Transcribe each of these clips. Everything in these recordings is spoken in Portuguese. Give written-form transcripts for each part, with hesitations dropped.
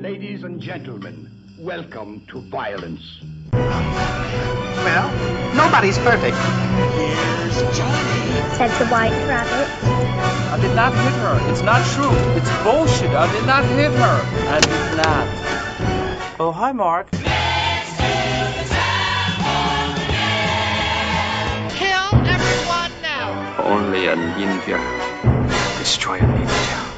Ladies and gentlemen, welcome to violence. Well, nobody's perfect. Here's Johnny. Said the White Rabbit. I did not hit her. It's not true. It's bullshit. I did not hit her. I did not. Oh, hi, Mark. Kill everyone now. Only a ninja. Destroy a ninja.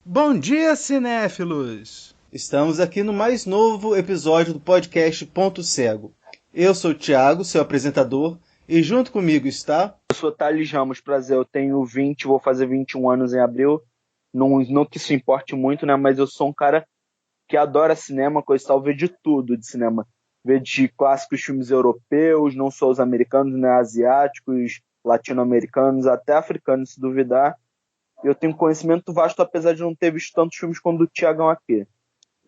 Bom dia, cinéfilos! Estamos aqui no mais novo episódio do podcast Ponto Cego. Eu sou o Thiago, seu apresentador, e junto comigo está... Eu sou Thales Ramos, prazer, eu tenho 20, vou fazer 21 anos em abril. Não que isso importe muito, né? Mas eu sou um cara que adora cinema, coisa e tal, vê de tudo de cinema. Vê de clássicos filmes europeus, não só os americanos, né? Asiáticos, latino-americanos, até africanos, se duvidar. Eu tenho conhecimento vasto, apesar de não ter visto tantos filmes quanto o Thiagão aqui.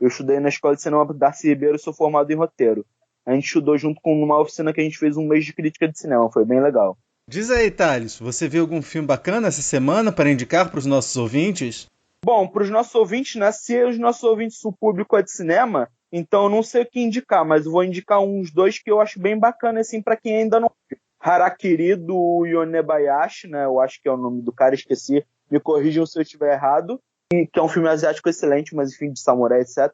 Eu estudei na Escola de Cinema Darcy Ribeiro e sou formado em roteiro. A gente estudou junto com uma oficina que a gente fez um mês de crítica de cinema, foi bem legal. Diz aí, Thales, você viu algum filme bacana essa semana para indicar para os nossos ouvintes? Bom, para os nossos ouvintes, né, se os nossos ouvintes, o público é de cinema, então eu não sei o que indicar, mas eu vou indicar uns dois que eu acho bem bacana, assim, para quem ainda não viu. Harakiri, do Yonebayashi, né, eu acho que é o nome do cara, esqueci. Me corrijam se eu estiver errado, que é um filme asiático excelente, mas enfim, de samurai, etc.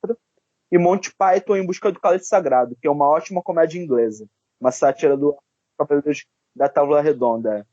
E Monty Python em Busca do Cálice Sagrado, que é uma ótima comédia inglesa, uma sátira do Cavaleiros da Távola Redonda.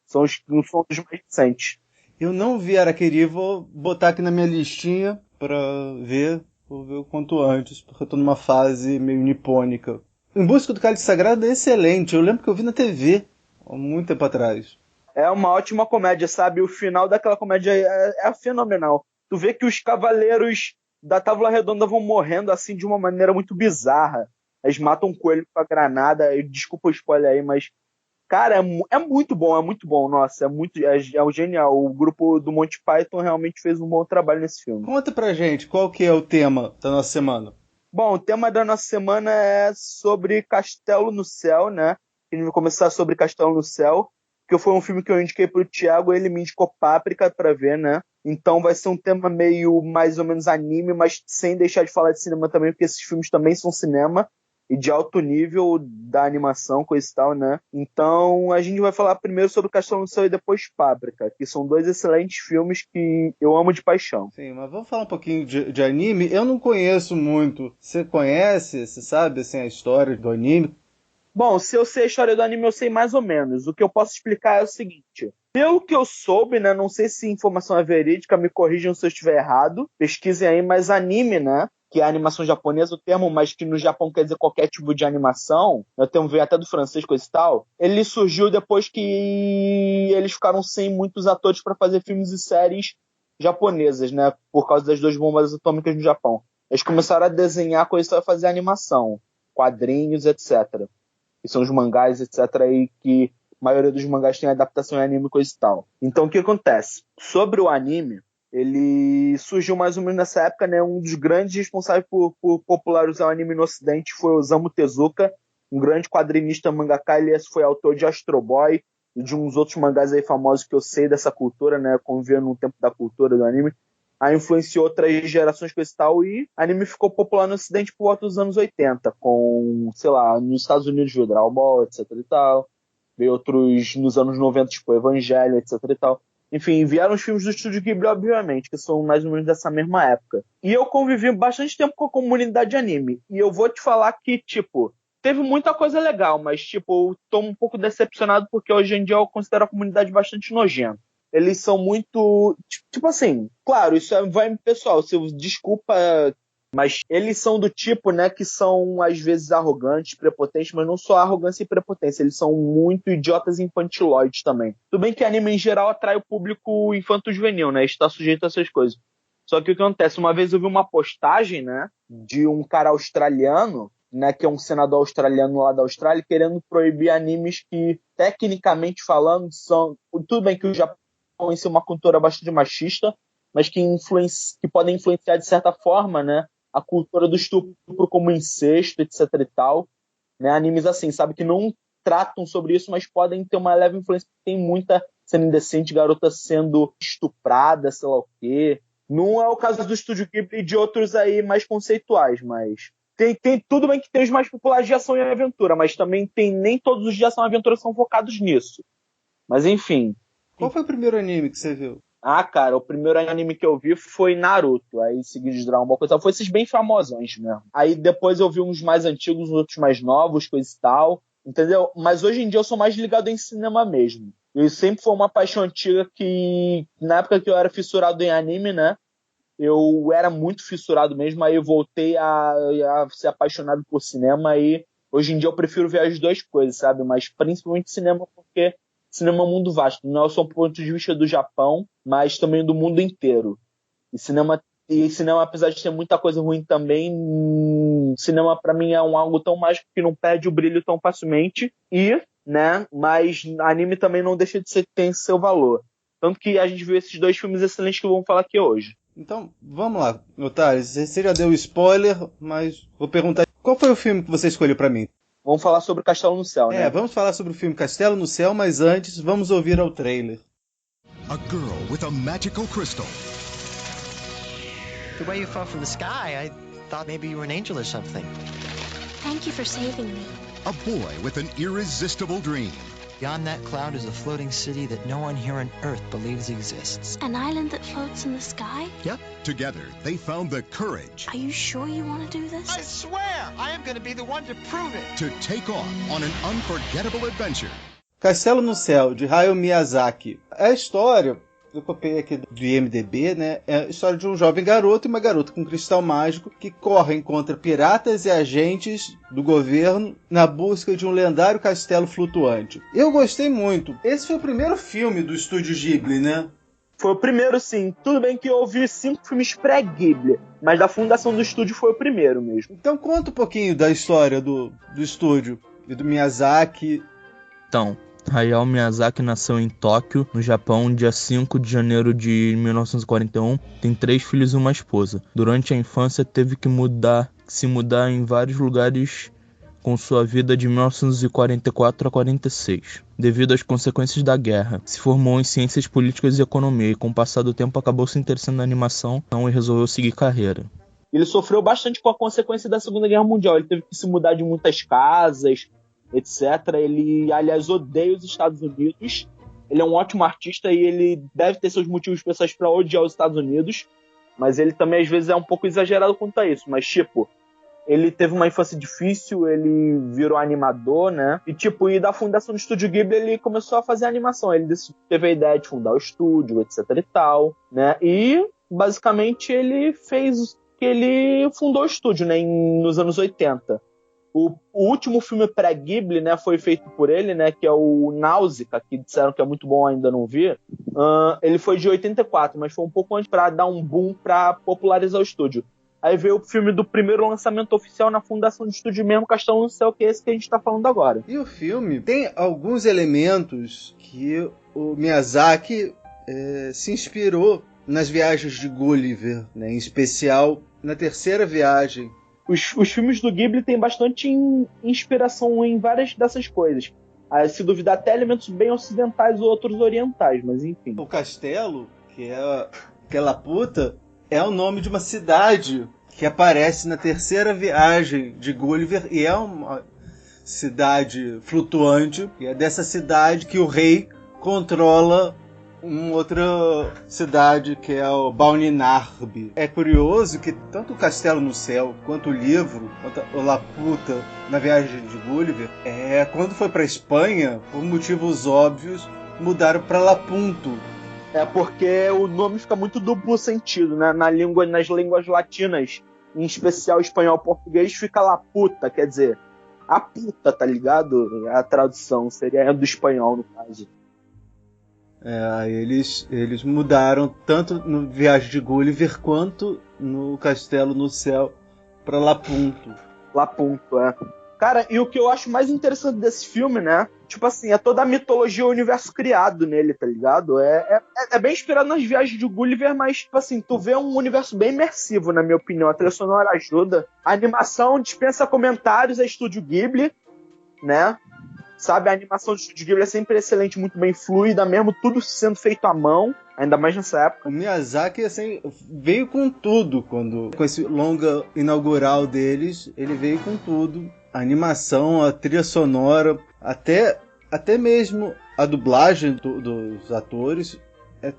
São os mais recentes. Eu não vi Harakiri, vou botar aqui na minha listinha para ver, vou ver o quanto antes, porque eu tô numa fase meio nipônica. Em Busca do Cálice Sagrado é excelente, eu lembro que eu vi na TV, há muito tempo atrás. É uma ótima comédia, sabe? O final daquela comédia é fenomenal. Tu vê que os cavaleiros da Távola Redonda vão morrendo assim de uma maneira muito bizarra. Eles matam um coelho com a granada. Desculpa o spoiler aí, mas... Cara, é muito bom. Nossa, é genial. O grupo do Monty Python realmente fez um bom trabalho nesse filme. Conta pra gente, qual que é o tema da nossa semana? Bom, o tema da nossa semana é sobre Castelo no Céu, né? A gente vai começar sobre Castelo no Céu, que foi um filme que eu indiquei pro Thiago, ele me indicou Páprica pra ver, né? Então vai ser um tema meio mais ou menos anime, mas sem deixar de falar de cinema também, porque esses filmes também são cinema e de alto nível da animação, coisa e tal, né? Então a gente vai falar primeiro sobre Castelo no Céu e depois Páprica, que são dois excelentes filmes que eu amo de paixão. Sim, mas vamos falar um pouquinho de anime. Eu não conheço muito. Você conhece, você sabe assim, a história do anime? Bom, se eu sei a história do anime, eu sei mais ou menos. O que eu posso explicar é o seguinte. Pelo que eu soube, né, não sei se a informação é verídica, me corrijam se eu estiver errado, pesquisem aí, mas anime, né, que é a animação japonesa, o termo, mas que no Japão quer dizer qualquer tipo de animação, o termo veio até do francês, coisa e tal, ele surgiu depois que eles ficaram sem muitos atores para fazer filmes e séries japonesas, né, por causa das duas bombas atômicas no Japão. Eles começaram a desenhar coisa e tal, a fazer animação, quadrinhos, etc., que são os mangás, etc., e que a maioria dos mangás tem adaptação em anime e coisa e tal. Então, o que acontece? Sobre o anime, ele surgiu mais ou menos nessa época, né? Um dos grandes responsáveis por popularizar o anime no ocidente foi Osamu Tezuka, um grande quadrinista mangaka. Ele foi autor de Astro Boy e de uns outros mangás aí famosos que eu sei dessa cultura, né? Convivendo no tempo da cultura do anime. Aí influenciou outras gerações com esse tal, e anime ficou popular no ocidente por volta dos anos 80, com, sei lá, nos Estados Unidos veio Dragon Ball, etc e tal, veio outros nos anos 90, tipo Evangelho, etc e tal. Enfim, vieram os filmes do Estúdio Ghibli, obviamente, que são mais ou menos dessa mesma época. E eu convivi bastante tempo com a comunidade de anime, e eu vou te falar que, tipo, teve muita coisa legal, mas, tipo, eu tô um pouco decepcionado porque hoje em dia eu considero a comunidade bastante nojenta. Eles são muito... Tipo assim, claro, isso vai... Pessoal, desculpa, mas eles são do tipo, né, que são às vezes arrogantes, prepotentes, mas não só arrogância e prepotência, eles são muito idiotas e infantiloides também. Tudo bem que anime em geral atrai o público infanto-juvenil, né, está sujeito a essas coisas. Só que o que acontece? Uma vez eu vi uma postagem, né, de um cara australiano, né, que é um senador australiano lá da Austrália, querendo proibir animes que, tecnicamente falando, são... Tudo bem que o Japão em si é uma cultura bastante machista, mas que podem influenciar de certa forma, né, a cultura do estupro como incesto, etc e tal, né, animes assim, sabe, que não tratam sobre isso, mas podem ter uma leve influência, tem muita sendo indecente, garota sendo estuprada, sei lá o quê. Não é o caso do Estúdio Ghibli e de outros aí mais conceituais, mas... Tem tudo bem que tem os mais populares de ação e aventura, mas também nem todos os de ação e aventura são focados nisso. Mas enfim. Qual foi o primeiro anime que você viu? Ah, cara, o primeiro anime que eu vi foi Naruto, aí seguido de Dragon Ball, coisa tal. Foi esses bem famosões mesmo. Aí depois eu vi uns mais antigos, outros mais novos, coisa e tal, entendeu? Mas hoje em dia eu sou mais ligado em cinema mesmo. E sempre foi uma paixão antiga que, na época que eu era fissurado em anime, né? Eu era muito fissurado mesmo, aí eu voltei a ser apaixonado por cinema e hoje em dia eu prefiro ver as duas coisas, sabe? Mas principalmente cinema, porque cinema é um mundo vasto, não é só um ponto de vista do Japão, mas também do mundo inteiro. E cinema, apesar de ter muita coisa ruim também, cinema pra mim é algo tão mágico que não perde o brilho tão facilmente. Né? Mas anime também não deixa de ter seu valor. Tanto que a gente viu esses dois filmes excelentes que vamos falar aqui hoje. Então, vamos lá, Otário. Você já deu spoiler, mas vou perguntar qual foi o filme que você escolheu pra mim? Vamos falar sobre Castelo no Céu, né? Vamos falar sobre o filme Castelo no Céu, mas antes vamos ouvir ao trailer. A girl with a magical crystal. The way you fell from the sky, I thought maybe you were an angel or something. Thank you for saving me. A boy with an irresistible dream. Beyond that cloud is a floating city that no one here on Earth believes exists. An island that floats in the sky? Yep. Together, they found the courage Are you sure you want to do this? I swear, I am going to be the one to prove it. to take off on an unforgettable adventure. Castelo no Céu, de Hayao Miyazaki. É a história, eu copiei aqui do IMDb, né? É a história de um jovem garoto e uma garota com cristal mágico que correm contra piratas e agentes do governo na busca de um lendário castelo flutuante. Eu gostei muito. Esse foi o primeiro filme do estúdio Ghibli, né? Foi o primeiro, sim. Tudo bem que eu ouvi 5 filmes pré-Ghibli, mas da fundação do estúdio foi o primeiro mesmo. Então conta um pouquinho da história do estúdio e do Miyazaki. Então, Hayao Miyazaki nasceu em Tóquio, no Japão, dia 5 de janeiro de 1941. Tem 3 filhos e uma esposa. Durante a infância teve que se mudar em vários lugares com sua vida de 1944 a 46, devido às consequências da guerra. Se formou em ciências políticas e economia e com o passar do tempo acabou se interessando na animação e resolveu seguir carreira. Ele sofreu bastante com a consequência da Segunda Guerra Mundial. Ele teve que se mudar de muitas casas, etc. Ele, aliás, odeia os Estados Unidos. Ele é um ótimo artista e ele deve ter seus motivos pessoais para odiar os Estados Unidos, mas ele também às vezes é um pouco exagerado quanto a isso. Mas tipo, ele teve uma infância difícil, ele virou animador, né? E da fundação do Estúdio Ghibli ele começou a fazer animação. Ele teve a ideia de fundar o estúdio, etc e tal, né? E basicamente ele fundou o estúdio, né? Nos anos 80. O último filme pré-Ghibli, né, foi feito por ele, né, que é o Náusea, que disseram que é muito bom, ainda não vi. Ele foi de 84, mas foi um pouco antes para dar um boom para popularizar o estúdio. Aí veio o filme do primeiro lançamento oficial na fundação do estúdio mesmo, Castelo no Céu, que é esse que a gente tá falando agora. E o filme tem alguns elementos que o Miyazaki se inspirou nas viagens de Gulliver, né, em especial na terceira viagem. Os filmes do Ghibli têm bastante inspiração em várias dessas coisas. Se duvidar, até elementos bem ocidentais ou outros orientais, mas enfim. O castelo, que é Laputa, é o nome de uma cidade que aparece na terceira viagem de Gulliver e é uma cidade flutuante. E é dessa cidade que o rei controla uma outra cidade que é o Balninarbe. É curioso que tanto o Castelo no Céu, quanto o livro, quanto o Laputa na viagem de Gulliver, quando foi para Espanha, por motivos óbvios, mudaram para Lapunto. É porque o nome fica muito duplo sentido, né? Nas línguas latinas, em especial espanhol e português, fica Laputa, quer dizer, a puta, tá ligado? A tradução seria do espanhol, no caso. Eles mudaram tanto no Viagem de Gulliver quanto no Castelo no Céu para Lapunto. Lapunto, é. Cara, e o que eu acho mais interessante desse filme, né? Tipo assim, é toda a mitologia e o universo criado nele, tá ligado? É bem inspirado nas Viagens de Gulliver, mas, tipo assim, tu vê um universo bem imersivo, na minha opinião. A trilha sonora ajuda. A animação dispensa comentários, é Estúdio Ghibli, né? sabe? A animação do Estúdio Ghibli é sempre excelente, muito bem fluida, mesmo tudo sendo feito à mão, ainda mais nessa época. O Miyazaki, assim, veio com tudo com esse longa inaugural deles, ele veio com tudo. A animação, a trilha sonora, até mesmo a dublagem dos atores, é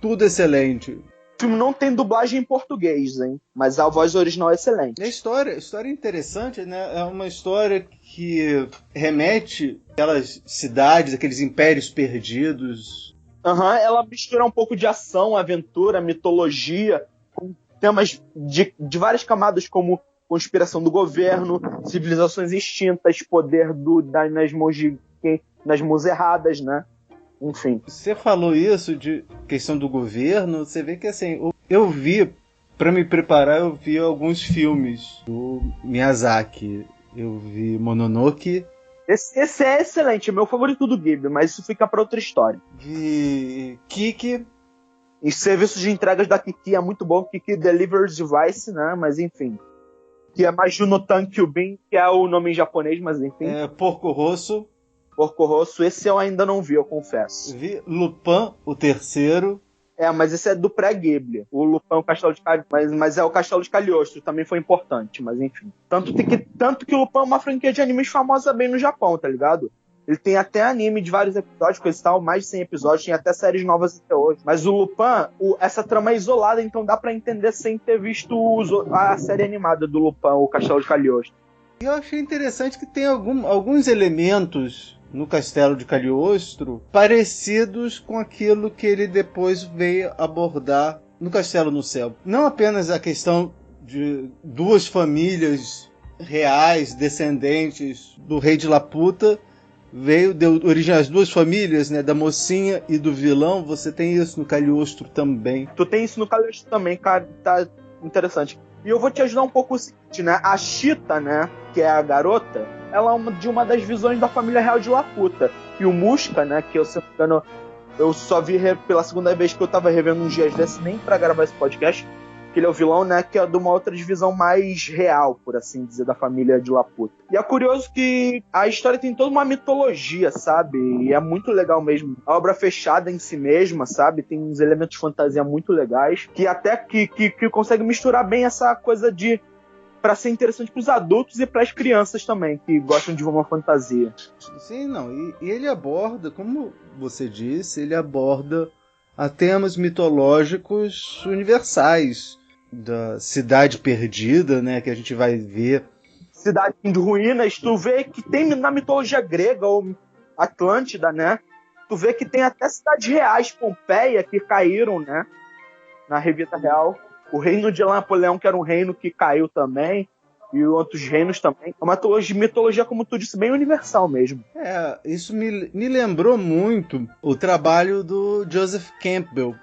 tudo excelente. O filme não tem dublagem em português, hein? Mas a voz original é excelente. A história é interessante, né? É uma história que remete àquelas cidades, aqueles impérios perdidos. Ela mistura um pouco de ação, aventura, mitologia, com temas de várias camadas, como conspiração do governo, civilizações extintas, poder nas mãos erradas, né? Enfim. Você falou isso de questão do governo, você vê que assim, eu vi, para me preparar, eu vi alguns filmes do Miyazaki. Eu vi Mononoke. Esse é excelente, é meu favorito do Ghibli, mas isso fica para outra história. Vi Kiki. E serviços de entregas da Kiki é muito bom, Kiki Delivers Device, né? Mas enfim. Que é Majunotan Kyubin, que é o nome em japonês, mas enfim. Porco Rosso. Porco Rosso, esse eu ainda não vi, eu confesso. Vi Lupin, o terceiro. Mas esse é do pré-Ghibli. O Lupin, o Castelo de Cagliostro, mas é o Castelo de Cagliostro, também foi importante, mas enfim. Tanto que o Lupin é uma franquia de animes famosa bem no Japão, tá ligado? Ele tem até anime de vários episódios, coisa e tal, mais de 100 episódios, tem até séries novas até hoje. Mas o Lupin, essa trama é isolada, então dá pra entender sem ter visto a série animada do Lupin, o Castelo de Cagliostro. E eu achei interessante que tem alguns elementos no Castelo de Cagliostro parecidos com aquilo que ele depois veio abordar no Castelo no Céu. Não apenas a questão de duas famílias reais, descendentes do rei de Laputa, deu origem às duas famílias, né, da mocinha e do vilão. Você tem isso no Cagliostro também. Tu tem isso no Cagliostro também, cara, tá interessante. E eu vou te ajudar um pouco o seguinte, né, a Chita, né, que é a garota, ela é de uma das visões da família real de Laputa. E o Mushka, né, que eu só vi pela segunda vez que eu tava revendo uns dias desses, nem pra gravar esse podcast, que ele é o vilão, né, que é de uma outra divisão mais real, por assim dizer, da família de Laputa. E é curioso que a história tem toda uma mitologia, sabe? E é muito legal mesmo. A obra fechada em si mesma, sabe? Tem uns elementos de fantasia muito legais, que até que consegue misturar bem essa coisa de para ser interessante para os adultos e para as crianças também, que gostam de uma fantasia. Sim, não. E ele aborda, como você disse, ele aborda a temas mitológicos universais da cidade perdida, né, que a gente vai ver. Cidade de ruínas, tu vê que tem na mitologia grega ou Atlântida, né? Tu vê que tem até cidades reais, Pompeia, que caíram, né, na Revista Real. O reino de Napoleão, que era um reino que caiu também, e outros reinos também. É uma mitologia, como tu disse, bem universal mesmo. Isso me lembrou muito o trabalho do Joseph Campbell.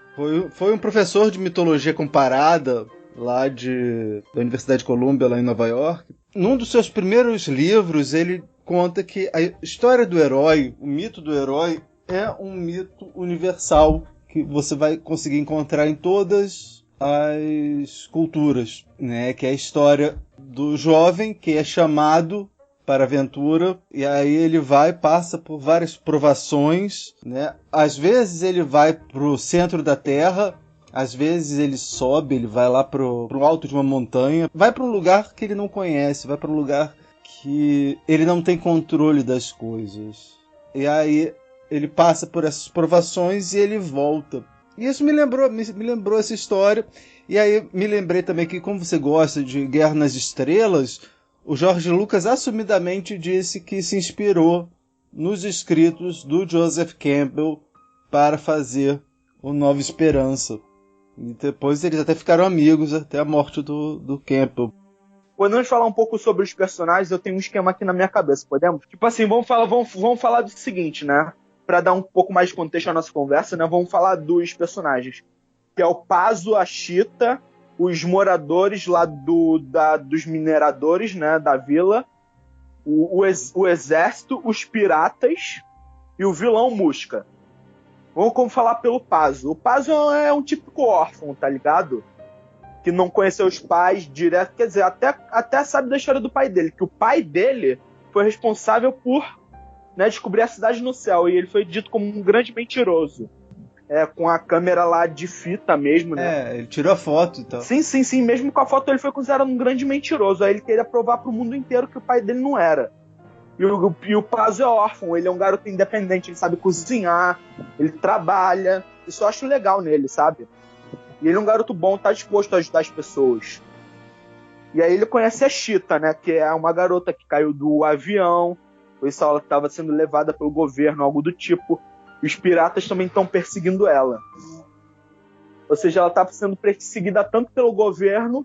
Foi um professor de mitologia comparada lá da Universidade de Columbia, lá em Nova York. Num dos seus primeiros livros, ele conta que a história do herói, o mito do herói, é um mito universal que você vai conseguir encontrar em todas as culturas, né? Que é a história do jovem que é chamado para a aventura, e aí ele passa por várias provações, né? Às vezes ele vai para o centro da Terra, às vezes ele sobe, ele vai lá para o alto de uma montanha, vai para um lugar que ele não conhece, vai para um lugar que ele não tem controle das coisas. E aí ele passa por essas provações e ele volta. E isso me lembrou essa história. E aí me lembrei também que, como você gosta de Guerra nas Estrelas, o George Lucas assumidamente disse que se inspirou nos escritos do Joseph Campbell para fazer o Nova Esperança. E depois eles até ficaram amigos até a morte do Campbell. Podemos falar um pouco sobre os personagens? Eu tenho um esquema aqui na minha cabeça, podemos? Tipo assim, vamos falar do seguinte, né? Para dar um pouco mais de contexto à nossa conversa, né? Vamos falar dos personagens. Que é o Pazu, a Chita, os moradores lá dos mineradores, né? Da vila, o exército, os piratas e o vilão Mushka. Vamos falar pelo Pazu. O Pazu é um típico órfão, tá ligado? Que não conheceu os pais direto. Quer dizer, até sabe da história do pai dele. Que o pai dele foi responsável por né, descobrir a cidade no céu, e ele foi dito como um grande mentiroso. Com a câmera lá de fita mesmo, né? Ele tirou a foto e tal. Sim, mesmo com a foto ele foi considerado um grande mentiroso. Aí ele queria provar pro mundo inteiro que o pai dele não era. E o Pazzo é órfão, ele é um garoto independente, ele sabe cozinhar, ele trabalha. Isso eu acho legal nele, sabe? E ele é um garoto bom, tá disposto a ajudar as pessoas. E aí ele conhece a Chita, né? Que é uma garota que caiu do avião, por isso ela estava sendo levada pelo governo, algo do tipo. E os piratas também estão perseguindo ela. Ou seja, ela está sendo perseguida tanto pelo governo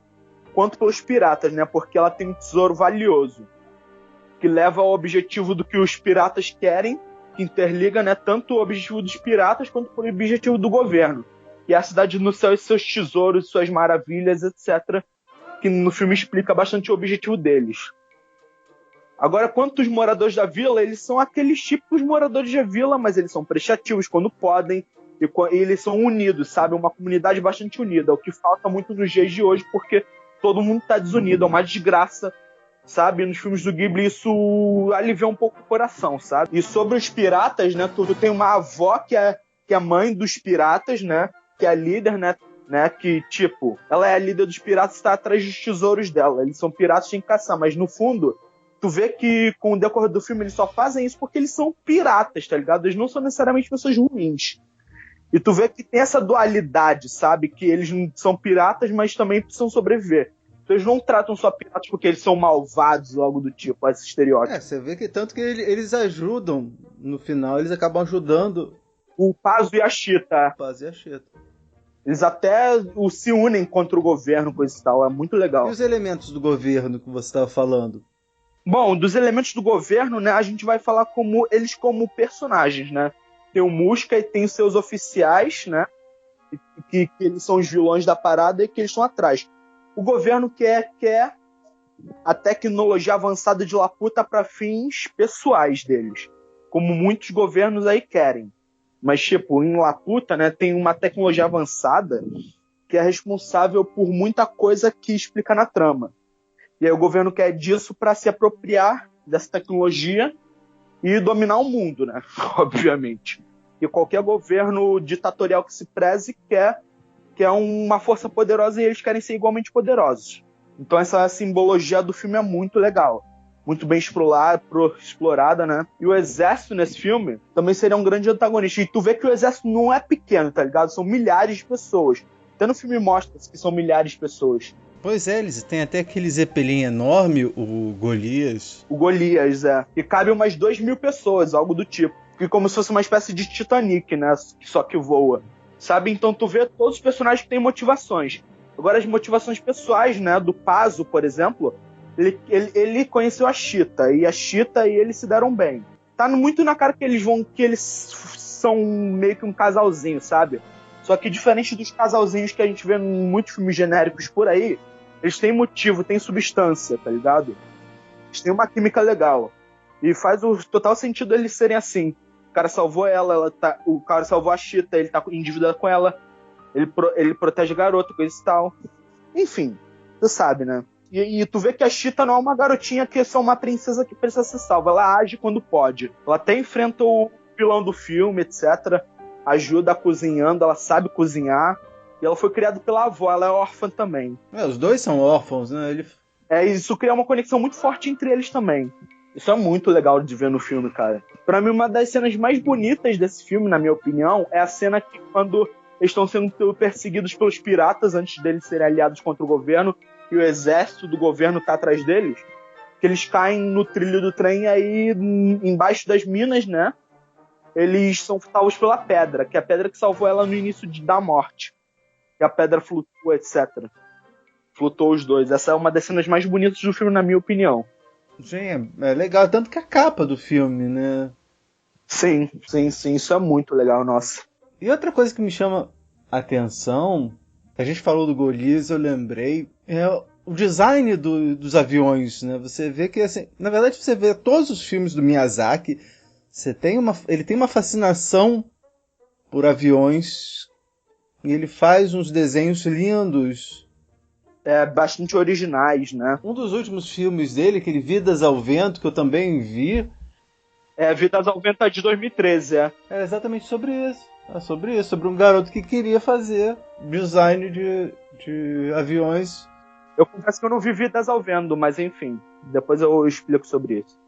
quanto pelos piratas, né? Porque ela tem um tesouro valioso que leva ao objetivo do que os piratas querem, que interliga, né, tanto o objetivo dos piratas quanto o objetivo do governo. E a cidade no céu e seus tesouros, suas maravilhas, etc. Que no filme explica bastante o objetivo deles. Agora, quanto os moradores da vila, eles são aqueles típicos moradores da vila, mas eles são prestativos quando podem, e eles são unidos, sabe? Uma comunidade bastante unida, o que falta muito nos dias de hoje, porque todo mundo está desunido, é uma desgraça, sabe? Nos filmes do Ghibli isso alivia um pouco o coração, sabe? E sobre os piratas, né? Tu tem uma avó que é mãe dos piratas, né? Que é a líder, né? Que, tipo, ela é a líder dos piratas e está atrás dos tesouros dela. Eles são piratas, tem que caçar, mas no fundo... Tu vê que com o decorrer do filme eles só fazem isso porque eles são piratas, tá ligado? Eles não são necessariamente pessoas ruins. E tu vê que tem essa dualidade, sabe? Que eles não são piratas, mas também precisam sobreviver. Então eles não tratam só piratas porque eles são malvados ou algo do tipo, esse estereótipo. Você vê que tanto que eles ajudam, no final eles acabam ajudando o Pazzo e a Chita. Eles até se unem contra o governo, coisa e tal, é muito legal. E os elementos do governo que você estava falando? Bom, dos elementos do governo, né, a gente vai falar como personagens, né? Tem o Musca e tem os seus oficiais, né? Que eles são os vilões da parada e que eles estão atrás. O governo quer a tecnologia avançada de Laputa para fins pessoais deles, como muitos governos aí querem. Mas, tipo, em Laputa, né, tem uma tecnologia avançada que é responsável por muita coisa que explica na trama. E aí o governo quer disso para se apropriar dessa tecnologia e dominar o mundo, né? Obviamente. E qualquer governo ditatorial que se preze quer uma força poderosa e eles querem ser igualmente poderosos. Então essa simbologia do filme é muito legal. Muito bem explorada, né? E o exército nesse filme também seria um grande antagonista. E tu vê que o exército não é pequeno, tá ligado? São milhares de pessoas. Até no filme mostra que são milhares de pessoas. Pois é, eles têm até aquele Zeppelin enorme, o Golias. O Golias, E cabe umas 2.000 pessoas, algo do tipo. Que como se fosse uma espécie de Titanic, né? Só que voa. Sabe? Então tu vê todos os personagens que têm motivações. Agora as motivações pessoais, né? Do Pazzo, por exemplo, ele conheceu a Chita. E a Chita e ele se deram bem. Tá muito na cara que eles são meio que um casalzinho, sabe? Só que diferente dos casalzinhos que a gente vê em muitos filmes genéricos por aí, eles têm motivo, têm substância, tá ligado? Eles têm uma química legal. E faz o total sentido eles serem assim. O cara salvou o cara salvou a Chita, ele tá em dívida com ela, ele protege a garota, coisa e tal. Enfim, tu sabe, né? E tu vê que a Chita não é uma garotinha que é só uma princesa que precisa ser salva. Ela age quando pode. Ela até enfrenta o vilão do filme, etc. Ajuda cozinhando, ela sabe cozinhar. E ela foi criada pela avó, ela é órfã também. Os dois são órfãos, né? Isso cria uma conexão muito forte entre eles também. Isso é muito legal de ver no filme, cara. Pra mim, uma das cenas mais bonitas desse filme, na minha opinião, é a cena que quando eles estão sendo perseguidos pelos piratas antes deles serem aliados contra o governo e o exército do governo tá atrás deles, que eles caem no trilho do trem aí embaixo das minas, né? Eles são salvos pela pedra, que é a pedra que salvou ela no início da morte. E a pedra flutua, etc. Flutuou os dois. Essa é uma das cenas mais bonitas do filme, na minha opinião. Sim, é legal. Tanto que a capa do filme, né? Sim. Isso é muito legal, nossa. E outra coisa que me chama a atenção, a gente falou do Golias, eu lembrei, é o design dos aviões, né? Você vê que, assim, na verdade, você vê todos os filmes do Miyazaki, ele tem uma fascinação por aviões e ele faz uns desenhos lindos. Bastante originais, né? Um dos últimos filmes dele, aquele Vidas ao Vento, que eu também vi. Vidas ao Vento de 2013, É exatamente sobre isso. É sobre isso, sobre um garoto que queria fazer design de aviões. Eu confesso que eu não vi Vidas ao Vento, mas enfim, depois eu explico sobre isso.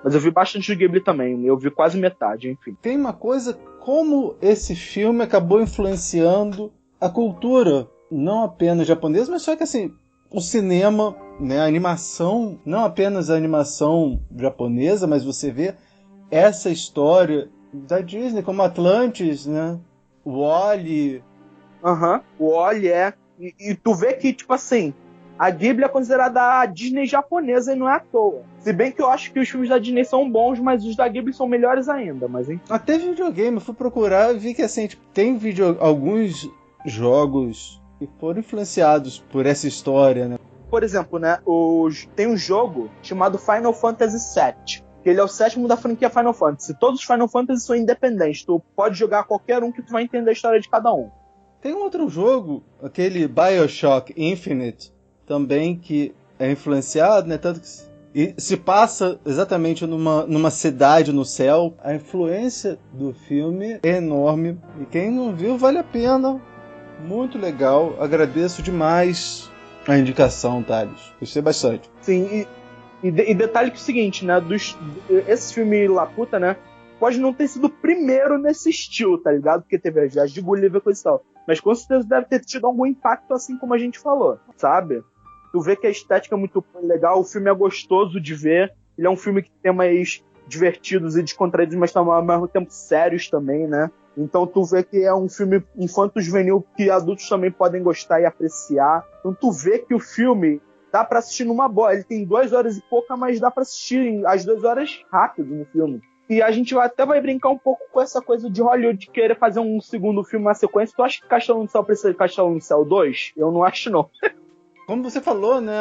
Mas eu vi bastante do Ghibli também, eu vi quase metade, enfim. Tem uma coisa, como esse filme acabou influenciando a cultura, não apenas japonesa, mas só que assim, o cinema, né, a animação, não apenas a animação japonesa, mas você vê essa história da Disney, como Atlantis, né, o Wall-E. O Wall-E E tu vê que, tipo assim, a Ghibli é considerada a Disney japonesa e não é à toa. Se bem que eu acho que os filmes da Disney são bons, mas os da Ghibli são melhores ainda. Mas enfim. Até videogame, eu fui procurar e vi que assim, tipo, tem alguns jogos que foram influenciados por essa história, né? Por exemplo, né, tem um jogo chamado Final Fantasy VII, que ele é o 7º da franquia Final Fantasy. Todos os Final Fantasy são independentes, tu pode jogar qualquer um que tu vai entender a história de cada um. Tem um outro jogo, aquele BioShock Infinite, também, que é influenciado, né, tanto que se passa exatamente numa cidade no céu. A influência do filme é enorme, e quem não viu, vale a pena. Muito legal, agradeço demais a indicação, Thales. Gostei bastante. Sim, e detalhe que é o seguinte, né? Esse filme Laputa, né? Pode não ter sido o primeiro nesse estilo, tá ligado? Porque teve as viagens de Gulliver e coisa e tal. Mas com certeza deve ter tido algum impacto, assim como a gente falou, sabe? Tu vê que a estética é muito legal, o filme é gostoso de ver. Ele é um filme que tem temas divertidos e descontraídos, mas ao mesmo tempo sérios também, né? Então tu vê que é um filme infanto-juvenil que adultos também podem gostar e apreciar. Então tu vê que o filme dá pra assistir numa boa. Ele tem 2 horas e pouca, mas dá pra assistir as 2 horas rápido no filme. E a gente até vai brincar um pouco com essa coisa de Hollywood de querer fazer um segundo filme, uma sequência. Tu acha que Castelo no Céu precisa de Castelo no Céu 2? Eu não acho, não. Como você falou, né?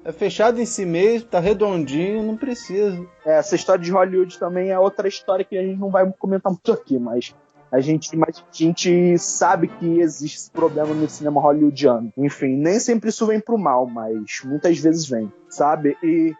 É fechado em si mesmo, tá redondinho, não precisa. Essa história de Hollywood também é outra história que a gente não vai comentar muito aqui, mas a gente sabe que existe esse problema no cinema hollywoodiano. Enfim, nem sempre isso vem pro mal, mas muitas vezes vem, sabe? E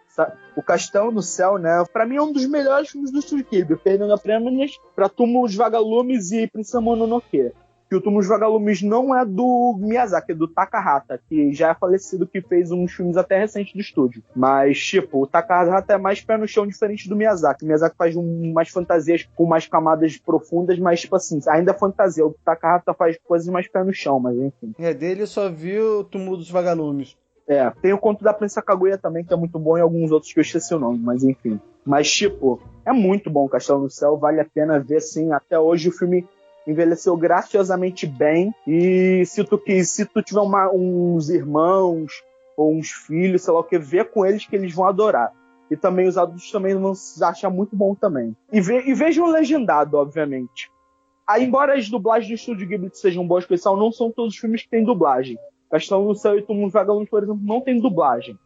o Castelo no Céu, né? Pra mim é um dos melhores filmes do Estúdio Ghibli, perdendo apenas pra Túmulo dos Vagalumes e Princesa Mononoke. Que o Túmulo dos Vagalumes não é do Miyazaki, é do Takahata, que já é falecido, que fez uns filmes até recentes do estúdio. Mas, tipo, o Takahata é mais pé no chão, diferente do Miyazaki. O Miyazaki faz umas fantasias com mais camadas profundas, mas, tipo assim, ainda é fantasia. O Takahata faz coisas mais pé no chão, mas enfim. Dele eu só vi o Túmulo dos Vagalumes. Tem o Conto da Princesa Kaguya também, que é muito bom, e alguns outros que eu esqueci o nome, mas enfim. Mas, tipo, é muito bom o Castelo no Céu, vale a pena ver, sim. Até hoje o filme envelheceu graciosamente bem, e se tu tiver uns irmãos ou uns filhos, sei lá o que, vê com eles que eles vão adorar. E também os adultos também vão achar muito bom também. E vejam legendado, obviamente. Embora as dublagens do Estúdio Ghibli sejam boas, pessoal, não são todos os filmes que têm dublagem. Castelo no Céu e Túmulo dos Vagalumes, por exemplo, não tem dublagem.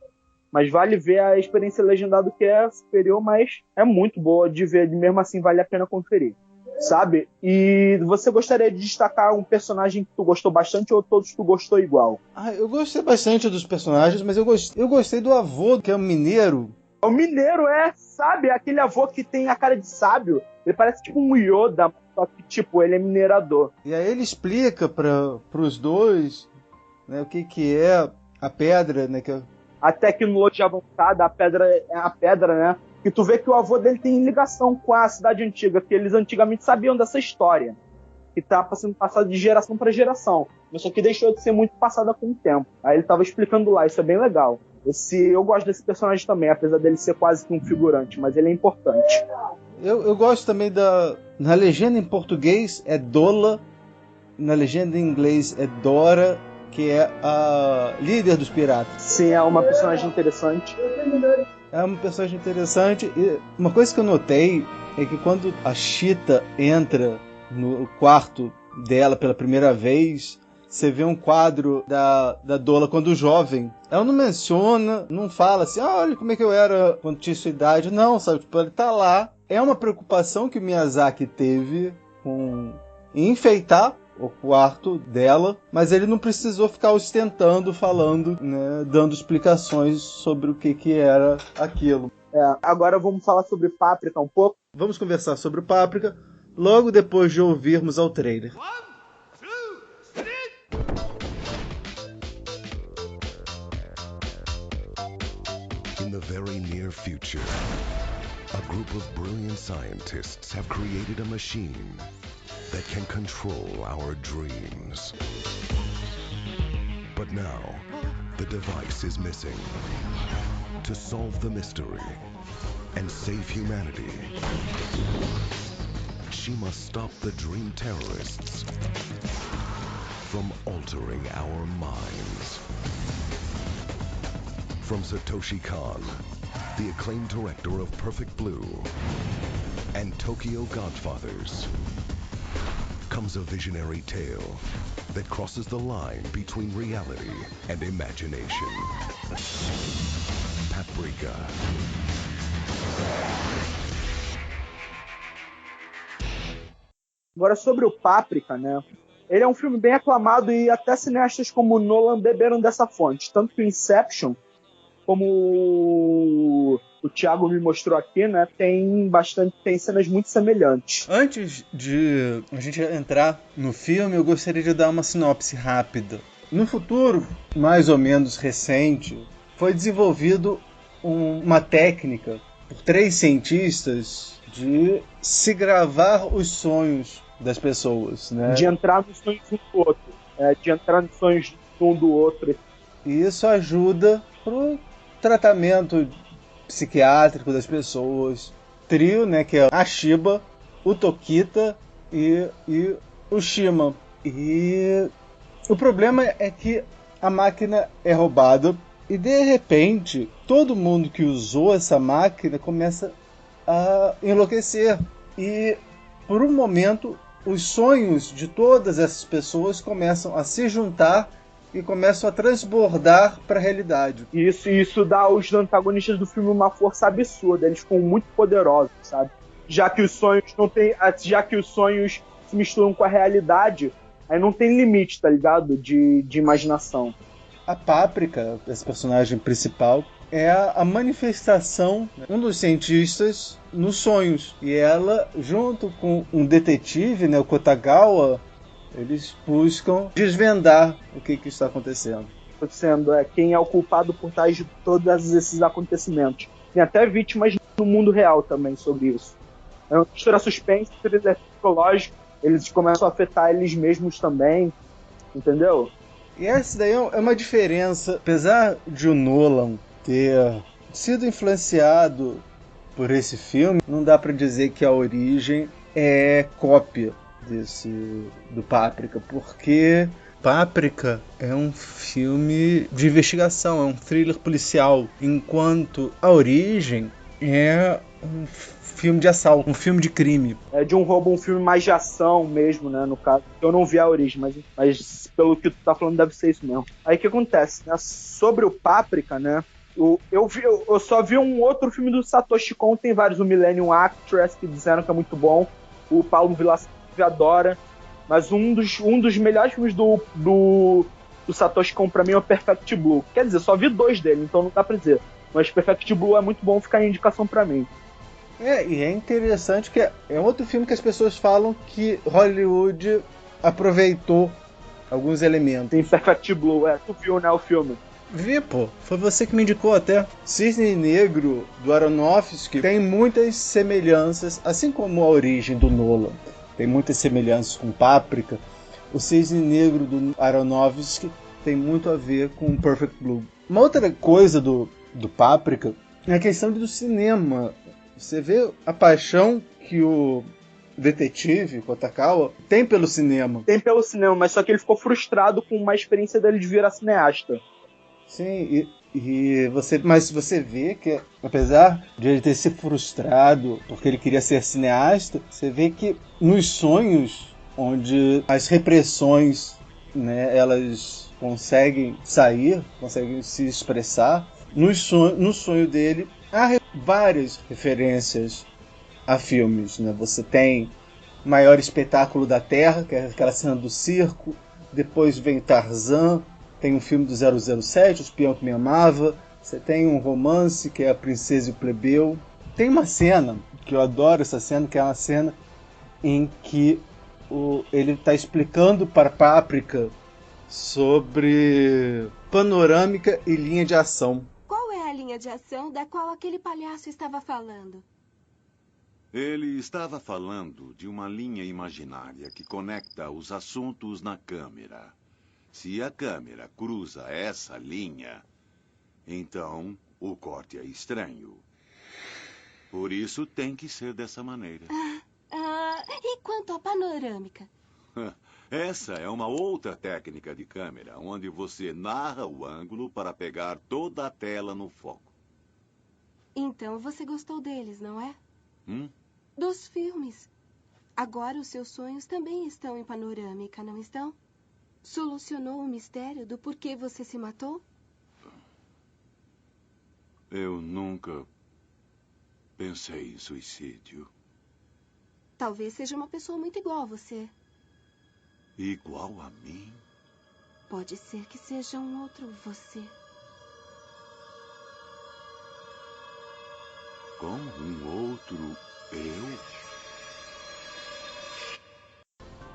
Mas vale ver a experiência legendada, que é superior, mas é muito boa de ver, mesmo assim vale a pena conferir. Sabe? E você gostaria de destacar um personagem que tu gostou bastante ou todos tu gostou igual? Eu gostei bastante dos personagens, mas eu gostei do avô, que é um mineiro. O mineiro sabe? Aquele avô que tem a cara de sábio. Ele parece tipo um Yoda, só que tipo, ele é minerador. E aí ele explica pros dois, né, o que é a pedra, né? A tecnologia avançada, a pedra, né? E tu vê que o avô dele tem ligação com a cidade antiga, que eles antigamente sabiam dessa história, que tá sendo passada de geração para geração, mas só que deixou de ser muito passada com o tempo. Aí ele tava explicando lá, isso é bem legal. Eu gosto desse personagem também, apesar dele ser quase que um figurante, mas ele é importante. Eu gosto também na legenda em português é Dola, na legenda em inglês é Dora, que é a líder dos piratas. Sim, é uma personagem interessante. É uma personagem interessante. E uma coisa que eu notei é que quando a Cheetah entra no quarto dela pela primeira vez, você vê um quadro da Dola quando jovem. Ela não menciona, não fala assim, olha como é que eu era quando tinha sua idade. Não, sabe? Tipo, ele tá lá. É uma preocupação que o Miyazaki teve em enfeitar o quarto dela, mas ele não precisou ficar ostentando, falando, né, dando explicações sobre o que era aquilo. Agora vamos falar sobre Páprica um pouco. vamos conversar sobre o Páprica logo depois de ouvirmos ao trailer. In the very near future, a group of brilliant scientists have created a machine that can control our dreams. But now, the device is missing. To solve the mystery and save humanity, she must stop the dream terrorists from altering our minds. From Satoshi Kon, the acclaimed director of Perfect Blue and Tokyo Godfathers, comes a visionary tale that crosses the line between reality and imagination. Paprika. Agora, sobre o Páprica, né? Ele é um filme bem aclamado e até cineastas como Nolan beberam dessa fonte. Tanto que o Inception, como o Thiago me mostrou aqui, né? Tem cenas muito semelhantes. Antes de a gente entrar no filme, eu gostaria de dar uma sinopse rápida. No futuro, mais ou menos recente, foi desenvolvido uma técnica por 3 cientistas de se gravar os sonhos das pessoas, né? De entrar nos sonhos um do outro. De entrar nos sonhos um do outro. E isso ajuda pro tratamento psiquiátrico das pessoas. Trio, né, que é a Shiba, o Tokita e o Shima. E o problema é que a máquina é roubada e de repente todo mundo que usou essa máquina começa a enlouquecer. E por um momento os sonhos de todas essas pessoas começam a se juntar e começam a transbordar para a realidade. Isso dá aos antagonistas do filme uma força absurda. Eles ficam muito poderosos, sabe? Já que os sonhos se misturam com a realidade, aí não tem limite, tá ligado? De imaginação. A Páprica, esse personagem principal, é a manifestação de um dos cientistas nos sonhos. E ela, junto com um detetive, né, o Kotagawa, eles buscam desvendar o que está acontecendo. Quem é o culpado por trás de todos esses acontecimentos. Tem até vítimas no mundo real também sobre isso. É uma mistura suspense, thriller psicológico. Eles começam a afetar eles mesmos também. Entendeu? E essa daí é uma diferença. Apesar de o Nolan ter sido influenciado por esse filme, não dá para dizer que a origem é cópia do Páprica, porque Páprica é um filme de investigação, é um thriller policial, enquanto a origem é um filme de assalto, um filme de crime. É de um roubo, um filme mais de ação mesmo, né, no caso. Eu não vi a origem, mas pelo que tu tá falando deve ser isso mesmo. Aí o que acontece, né? Sobre o Páprica, né, eu só vi um outro filme do Satoshi Kon, tem vários, o Millennium Actress, que disseram que é muito bom, o Paulo Villaseñor adora, mas um dos melhores filmes do Satoshi Kon pra mim é o Perfect Blue. Quer dizer, só vi 2 dele, então não dá pra dizer. Mas Perfect Blue é muito bom, ficar em indicação pra mim. E é interessante que é outro filme que as pessoas falam que Hollywood aproveitou alguns elementos. Tem Perfect Blue, tu viu, né, o filme? Vi, pô. Foi você que me indicou até. Cisne Negro, do Aronofsky, tem muitas semelhanças, assim como a origem do Nolan. Tem muitas semelhanças com Páprica. O Cisne Negro do Aronofsky tem muito a ver com Perfect Blue. Uma outra coisa do Páprica é a questão do cinema. Você vê a paixão que o detetive, Kotakawa, tem pelo cinema. Tem pelo cinema, mas só que ele ficou frustrado com uma experiência dele de virar cineasta. Sim, mas você vê que, apesar de ele ter se frustrado porque ele queria ser cineasta, você vê que nos sonhos, onde as repressões, né, elas conseguem sair, conseguem se expressar, no sonho dele há várias referências a filmes, né? Você tem Maior Espetáculo da Terra, que é aquela cena do circo, depois vem Tarzan, tem um filme do 007, O Espião que Me Amava, você tem um romance que é A Princesa e o Plebeu. Tem uma cena que eu adoro essa cena, que é uma cena em que ele está explicando para Páprica sobre panorâmica e linha de ação. Qual é a linha de ação da qual aquele palhaço estava falando? Ele estava falando de uma linha imaginária que conecta os assuntos na câmera. Se a câmera cruza essa linha, então o corte é estranho. Por isso tem que ser dessa maneira. E quanto à panorâmica? Essa é uma outra técnica de câmera, onde você narra o ângulo para pegar toda a tela no foco. Então você gostou deles, não é? Dos filmes. Agora os seus sonhos também estão em panorâmica, não estão? Solucionou o mistério do porquê você se matou? Eu nunca pensei em suicídio. Talvez seja uma pessoa muito igual a você. Igual a mim? Pode ser que seja um outro você. Com um outro eu?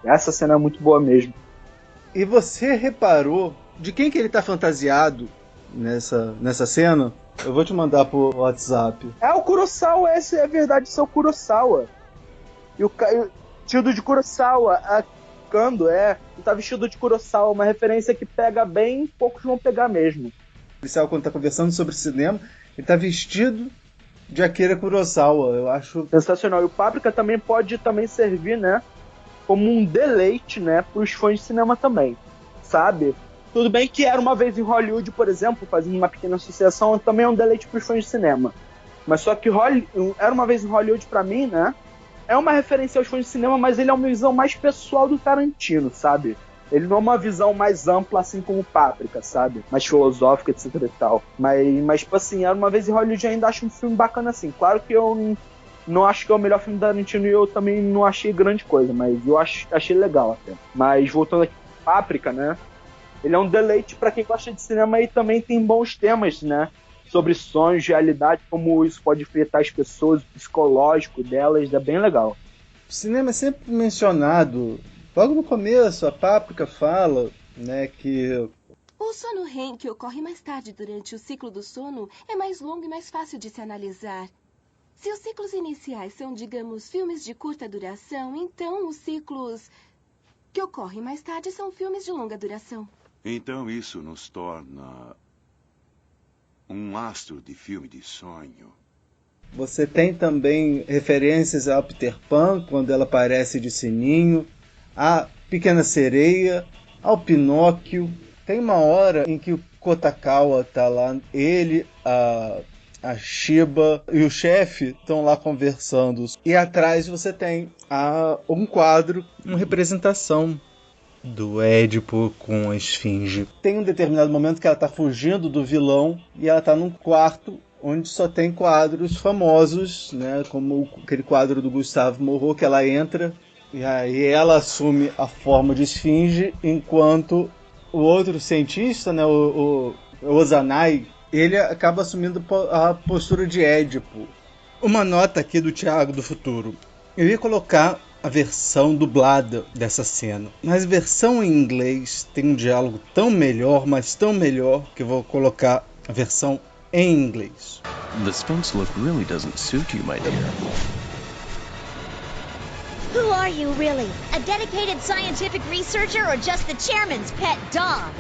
Essa cena é muito boa mesmo. E você reparou de quem que ele tá fantasiado nessa cena? Eu vou te mandar por WhatsApp. É o Kurosawa, essa é a verdade, isso é o Kurosawa. E o vestido de Kurosawa, a Kando tá vestido de Kurosawa, uma referência que pega bem, poucos vão pegar mesmo. O policial, quando tá conversando sobre cinema, ele tá vestido de Akira Kurosawa, eu acho sensacional. E o Páprica também pode servir, né, como um deleite, né, pros fãs de cinema também, sabe? Tudo bem que Era Uma Vez em Hollywood, por exemplo, fazendo uma pequena associação, também é um deleite pros fãs de cinema. Mas só que Era Uma Vez em Hollywood, pra mim, né, é uma referência aos fãs de cinema, mas ele é uma visão mais pessoal do Tarantino, sabe? Ele não é uma visão mais ampla, assim como o Páprica, sabe? Mais filosófica, etc e tal. Mas tipo assim, Era Uma Vez em Hollywood, eu ainda acho um filme bacana assim. Claro que eu não acho que é o melhor filme do Tarantino e eu também não achei grande coisa, mas eu achei legal até. Mas voltando aqui pro Páprica, né? Ele é um deleite pra quem gosta de cinema e também tem bons temas, né? Sobre sonhos, realidade, como isso pode afetar as pessoas, o psicológico delas, é bem legal. O cinema é sempre mencionado. Logo no começo, a Páprica fala, né, que o sono REM, que ocorre mais tarde durante o ciclo do sono, é mais longo e mais fácil de se analisar. Se os ciclos iniciais são, digamos, filmes de curta duração, então os ciclos que ocorrem mais tarde são filmes de longa duração. Então isso nos torna um astro de filme de sonho. Você tem também referências a Peter Pan, quando ela aparece de sininho, a Pequena Sereia, ao Pinóquio. Tem uma hora em que o Kotakawa tá lá, ele, a Shiba e o chefe estão lá conversando. E atrás você tem um quadro, uma representação do Édipo com a Esfinge. Tem um determinado momento que ela tá fugindo do vilão e ela tá num quarto onde só tem quadros famosos, né, como aquele quadro do Gustave Moreau, que ela entra e aí ela assume a forma de Esfinge, enquanto o outro cientista, né, o Ozanai, ele acaba assumindo a postura de Édipo. Uma nota aqui do Thiago do Futuro. Eu ia colocar a versão dublada dessa cena, mas a versão em inglês tem um diálogo tão melhor, mas tão melhor, que eu vou colocar a versão em inglês. The Sphinx look really doesn't suit you, my dear. Who are you, really? A dedicated scientific researcher or just the chairman's pet dog?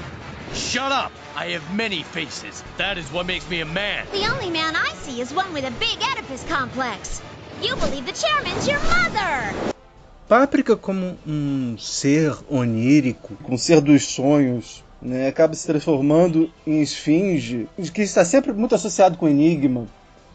Shut up! I have many faces. That is what makes me a man. The only man I see is one with a big Oedipus complex. You believe the chairman's your mother! Páprica, como um ser onírico, um ser dos sonhos, né, acaba se transformando em Esfinge, que está sempre muito associado com Enigma.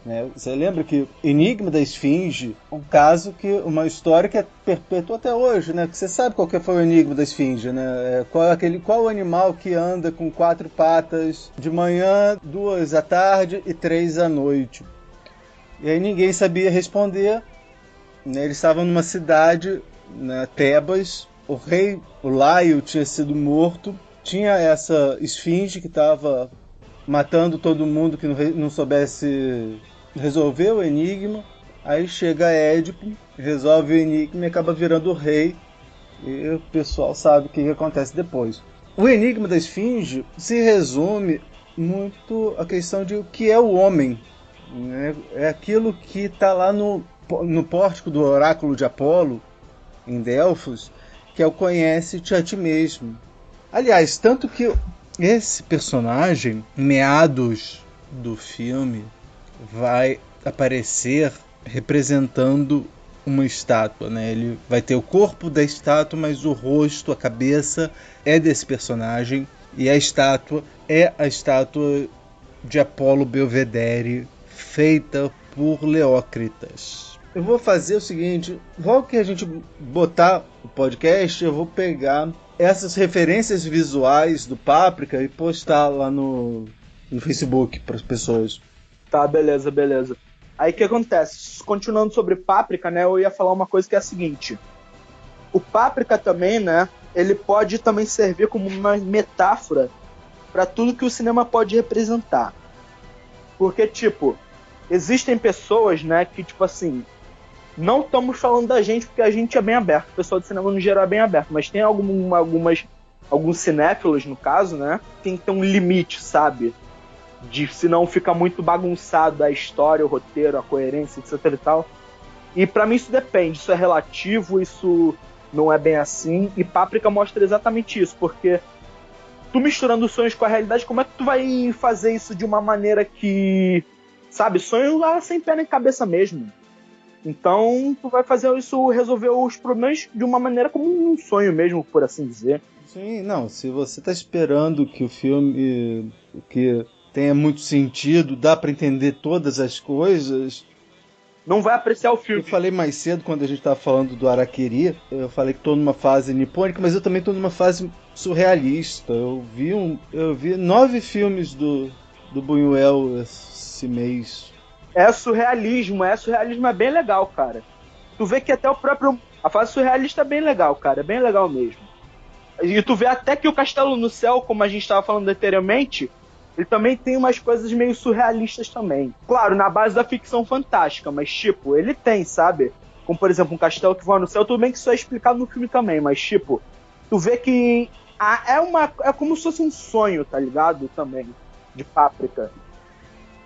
Né? Você lembra que Enigma da Esfinge é um caso uma história que é perpetua até hoje, né? Que você sabe qual que foi o enigma da Esfinge, né? Qual o animal que anda com 4 patas de manhã, 2 à tarde e 3 à noite? E aí ninguém sabia responder. Né? Eles estavam numa cidade, né, Tebas. O rei, o Laio, tinha sido morto. Tinha essa Esfinge que estava matando todo mundo que não soubesse resolver o enigma. Aí chega Édipo, resolve o enigma e acaba virando o rei. E o pessoal sabe o que acontece depois. O enigma da Esfinge se resume muito à questão de o que é o homem. Né? É aquilo que está lá no pórtico do oráculo de Apolo, em Delfos, que é o conhece-te a ti mesmo. Aliás, tanto que esse personagem, em meados do filme, vai aparecer representando uma estátua, né? Ele vai ter o corpo da estátua, mas o rosto, a cabeça é desse personagem, e a estátua é a estátua de Apolo Belvedere, feita por Leócritas. Eu vou fazer o seguinte, logo que a gente botar o podcast, eu vou pegar essas referências visuais do Páprica e postar lá no Facebook para as pessoas. Tá, beleza. Aí o que acontece? Continuando sobre Páprica, né, eu ia falar uma coisa que é a seguinte. O Páprica também, né, ele pode também servir como uma metáfora para tudo que o cinema pode representar. Porque, tipo, existem pessoas, né, que, tipo assim, não estamos falando da gente porque a gente é bem aberto, o pessoal do cinema no geral é bem aberto, mas tem alguns cinéfilos, no caso, né, tem que ter um limite, sabe? Senão fica muito bagunçado a história, o roteiro, a coerência, etc e tal. E pra mim isso depende, isso é relativo, isso não é bem assim, e Páprica mostra exatamente isso, porque tu misturando os sonhos com a realidade, como é que tu vai fazer isso de uma maneira que, sabe, sonho lá sem pé nem cabeça mesmo. Então tu vai fazer isso, resolver os problemas de uma maneira como um sonho mesmo, por assim dizer. Sim, não, se você tá esperando que o filme que tenha muito sentido, dá pra entender todas as coisas, não vai apreciar o filme. Eu falei mais cedo, quando a gente tava falando do Araquiri, eu falei que tô numa fase nipônica, mas eu também tô numa fase surrealista. Eu vi 9 filmes do Buñuel esse mês. É surrealismo é bem legal, cara. Tu vê que até a fase surrealista é bem legal, cara, é bem legal mesmo. E tu vê até que o Castelo no Céu, como a gente estava falando anteriormente, ele também tem umas coisas meio surrealistas também. Claro, na base da ficção fantástica, mas, tipo, ele tem, sabe? Como, por exemplo, um castelo que voa no céu, tudo bem que isso é explicado no filme também, mas, tipo, tu vê que é como se fosse um sonho, tá ligado? Também, de Páprica.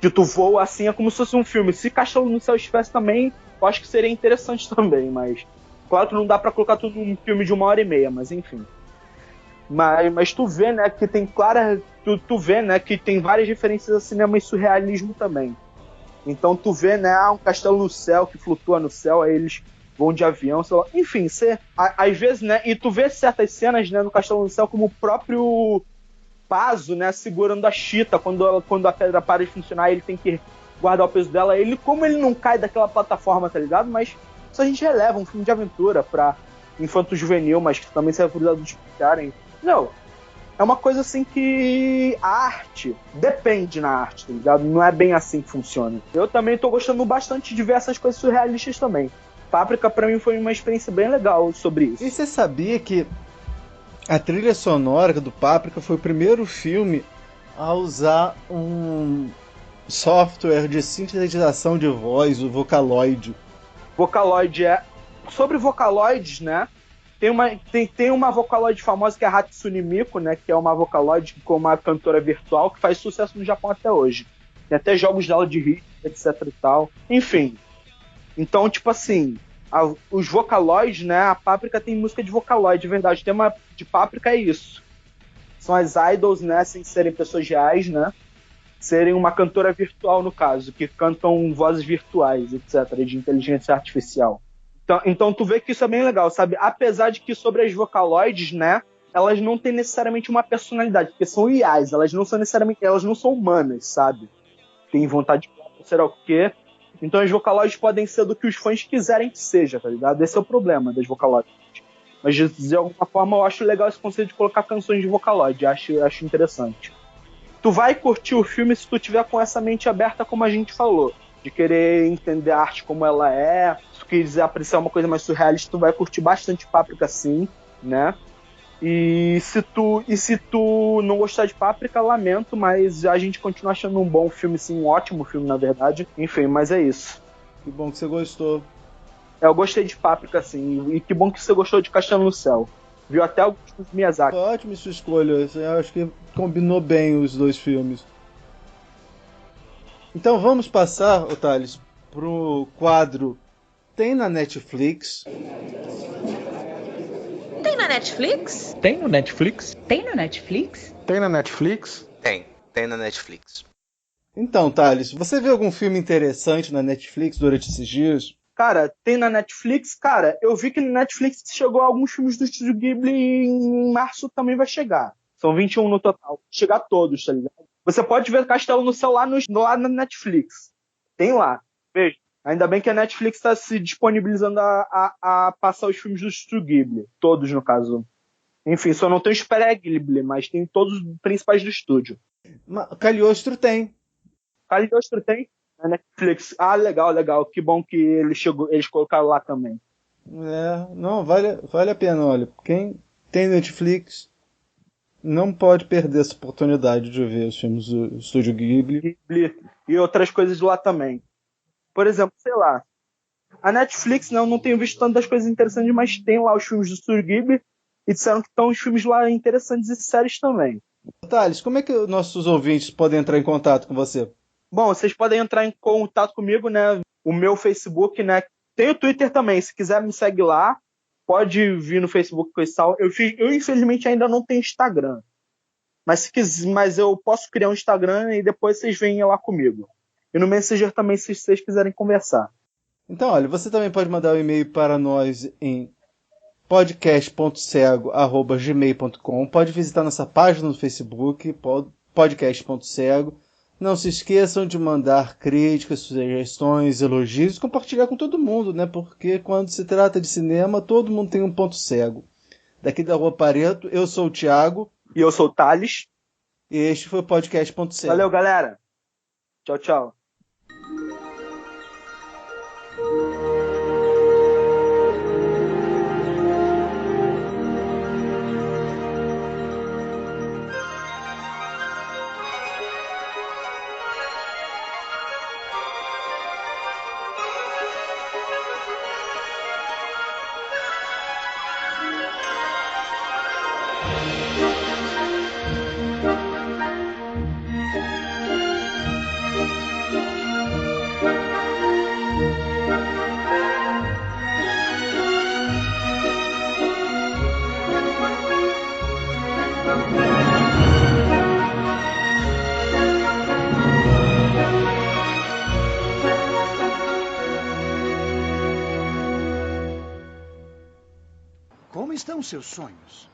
Que tu voa assim, é como se fosse um filme. Se Castelo no Céu estivesse também, eu acho que seria interessante também, mas... Claro que não dá pra colocar tudo num filme de 1h30, mas enfim. Mas tu vê, né, que tem tu vê, né, que tem várias referências a cinema e surrealismo também. Então tu vê, né, um castelo no céu que flutua no céu, aí eles vão de avião, sei lá. Enfim, às vezes, né, e tu vê certas cenas, né, no castelo no céu como o próprio Pazo, né, segurando a Chita quando a pedra para de funcionar, ele tem que guardar o peso dela. Como ele não cai daquela plataforma, tá ligado? Mas isso a gente releva, um filme de aventura pra infanto-juvenil, mas que também serve para os adultos explicarem. Não, é uma coisa assim que a arte depende na arte, tá ligado? Não é bem assim que funciona. Eu também tô gostando bastante de ver essas coisas surrealistas também. Páprica pra mim foi uma experiência bem legal sobre isso. E você sabia que a trilha sonora do Páprica foi o primeiro filme a usar um software de sintetização de voz, o Vocaloid? Vocaloid Sobre Vocaloids, né? Tem uma Vocaloid famosa que é a Hatsune Miku, né? Que é uma Vocaloid com uma cantora virtual que faz sucesso no Japão até hoje. Tem até jogos dela de ritmo, etc e tal. Enfim. Então, tipo assim, os Vocaloids, né? A Páprica tem música de Vocaloid, de verdade. O tema de Páprica é isso. São as idols, né? Sem serem pessoas reais, né? Serem uma cantora virtual, no caso, que cantam vozes virtuais, etc., de inteligência artificial. Então tu vê que isso é bem legal, sabe? Apesar de que sobre as Vocaloids, né, elas não têm necessariamente uma personalidade, porque são IAs, elas não são humanas, sabe? Tem vontade de ser o quê? Então as Vocaloids podem ser do que os fãs quiserem que seja, tá ligado? Esse é o problema das Vocaloids. Mas de alguma forma eu acho legal esse conceito de colocar canções de Vocaloid, acho interessante. Tu vai curtir o filme se tu tiver com essa mente aberta, como a gente falou, de querer entender a arte como ela é. Se tu quiser apreciar uma coisa mais surrealista, tu vai curtir bastante Páprica, sim, né? E se tu não gostar de Páprica, lamento, mas a gente continua achando um bom filme, sim, um ótimo filme, na verdade. Enfim, mas é isso. Que bom que você gostou. Eu gostei de Páprica, sim. E que bom que você gostou de Castelo no Céu. Viu até alguns dos Miyazaki. Ótima sua escolha. Eu acho que combinou bem os dois filmes. Então vamos passar, Thales, pro quadro Tem na Netflix. Tem na Netflix? Tem no Netflix? Tem no Netflix? Tem na Netflix? Tem na Netflix. Então, Thales, você viu algum filme interessante na Netflix durante esses dias? Cara, tem na Netflix? Cara, eu vi que na Netflix chegou alguns filmes do Estúdio Ghibli e em março também vai chegar. São 21 no total. Chegar todos, tá ligado? Você pode ver Castelo no Céu lá na Netflix. Tem lá. Veja. Ainda bem que a Netflix está se disponibilizando a passar os filmes do Estúdio Ghibli. Todos, no caso. Enfim, só não tem os pré-Ghibli, mas tem todos os principais do estúdio. Cagliostro tem. Cagliostro tem? Na Netflix. Ah, legal. Que bom que eles colocaram lá também. Não, vale a pena, olha. Quem tem Netflix não pode perder essa oportunidade de ver os filmes do Estúdio Ghibli. E outras coisas lá também. Por exemplo, sei lá. A Netflix, não tenho visto tantas coisas interessantes, mas tem lá os filmes do Estúdio Ghibli e disseram que estão os filmes lá interessantes e séries também. Thales, como é que nossos ouvintes podem entrar em contato com você? Bom, vocês podem entrar em contato comigo, né? O meu Facebook, né? Tem o Twitter também. Se quiser me segue lá, pode vir no Facebook com esse tal. Eu infelizmente ainda não tenho Instagram. Mas eu posso criar um Instagram e depois vocês vêm lá comigo. E no Messenger também, se vocês quiserem conversar. Então, olha, você também pode mandar um e-mail para nós em podcast.cego@gmail.com. Pode visitar nossa página no Facebook, podcast.cego. Não se esqueçam de mandar críticas, sugestões, elogios e compartilhar com todo mundo, né? Porque quando se trata de cinema, todo mundo tem um ponto cego. Daqui da Rua Pareto, eu sou o Thiago. E eu sou o Thales. E este foi o podcast.cego. Valeu, galera. Tchau, tchau. Como estão seus sonhos?